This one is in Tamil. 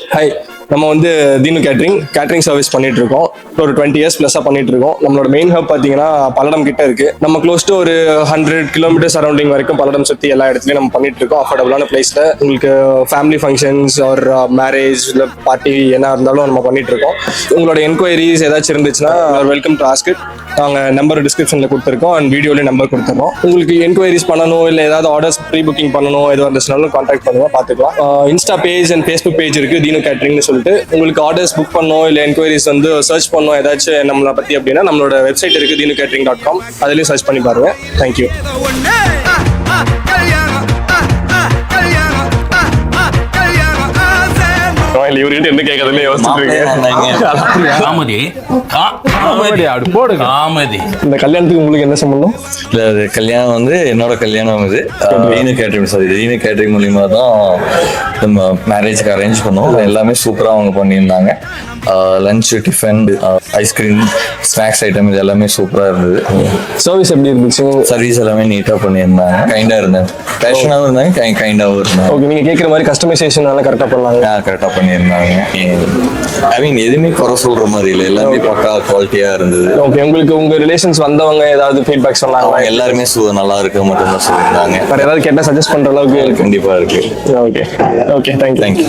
ஹாய், நம்ம வந்து தீனு கேட்டரிங் சர்வீஸ் பண்ணிட்டு இருக்கோம். ஒரு 20 இயர்ஸ் ப்ளஸ்ஸாக பண்ணிட்டு இருக்கோம். நம்மளோட மெயின் ஹப் பார்த்தீங்கன்னா பல்லடம் கிட்ட இருக்கு. நம்ம க்ளோஸ் டு ஒரு 100 கிலோமீட்டர் சரௌண்டிங் வரைக்கும் பல்லடம் சுற்றி எல்லா இடத்துலையும் நம்ம பண்ணிட்டு இருக்கோம். அஃபோர்டபுளான பிளேஸ்ல உங்களுக்கு ஃபேமிலி ஃபங்க்ஷன்ஸ் ஒரு மேரேஜ் இல்லை பார்ட்டி என்ன இருந்தாலும் நம்ம பண்ணிட்டு இருக்கோம். உங்களோட என்கொயரிஸ் ஏதாச்சும் இருந்துச்சுன்னா வெல்கம் டு ஆஸ்க் இட். நாங்கள் நம்பர் டிஸ்கிரிப்ஷனில் கொடுத்துருக்கோம் அண்ட் வீடியோலேயே நம்பர் கொடுத்துருக்கோம். உங்களுக்கு என்கொயரிஸ் பண்ணணும் இல்லை ஏதாவது ஆர்டர்ஸ் ப்ரீ புக்கிங் பண்ணணும் எதுவாக இருந்துச்சுனாலும் கான்டாக்ட் பண்ணுவோம், பார்த்துக்கலாம். Insta page and Facebook page இருக்குது தீனு கேட்டரிங்னு சொல்லிட்டு. உங்களுக்கு ஆர்டர்ஸ் புக் பண்ணணும் இல்லை என்கொயரிஸ் வந்து சர்ச் பண்ணணும் ஏதாச்சும் நம்மளை பற்றி அப்படின்னா நம்மளோட வெப்சைட் இருக்குது deenukatering.com. அதுலேயும் சர்ச் பண்ணி பாருங்க. தேங்க்யூ. இவர்கிட்ட என்ன கேட்கறதுல இந்த கல்யாணத்துக்கு உங்களுக்கு என்ன சம்பந்தம்? இல்ல அது கல்யாணம் வந்து என்னோட கல்யாணம். இது தீனு கேட்டரிங் மூலியமா தான் நம்ம மேரேஜ்க்கு அரேஞ்ச் பண்ணோம். எல்லாமே சூப்பரா அவங்க பண்ணியிருந்தாங்க. Lunch, tiffin, ice cream, snacks item இது எல்லாமே சூப்பரா இருந்தது. சர்வீஸ் எப்படி இருந்துச்சு? சர்வீஸ் எல்லாமே நீட்டா பண்ணியிருந்தாங்க. கைண்டா இருந்தாங்க, பேஷனாவும் இருந்தாங்க, கைண்டாவும் இருந்தாங்க. ஓகே, நீங்க கேட்குற மாதிரி கஸ்டமைசேஷன் எல்லாம் கரெக்டா பண்ணாங்க. கரெக்டா பண்ணியிருந்தாங்க. ஐ மீன் எதுவுமே குறை சொல்ற மாதிரி இல்லை, எல்லாமே பக்கா குவாலிட்டியா இருந்தது. ஓகே, உங்களுக்கு உங்க ரிலேஷன்ஸ் வந்தவங்க ஏதாவது ஃபீட்பேக் சொன்னாங்க? எல்லாருமே நல்லா இருக்க மட்டும் தான் சொல்லியிருந்தாங்க. வேற ஏதாவது கேட்டா சஜஸ்ட் பண்ற அளவுக்கு கண்டிப்பா இருக்கு. Okay okay, thank you.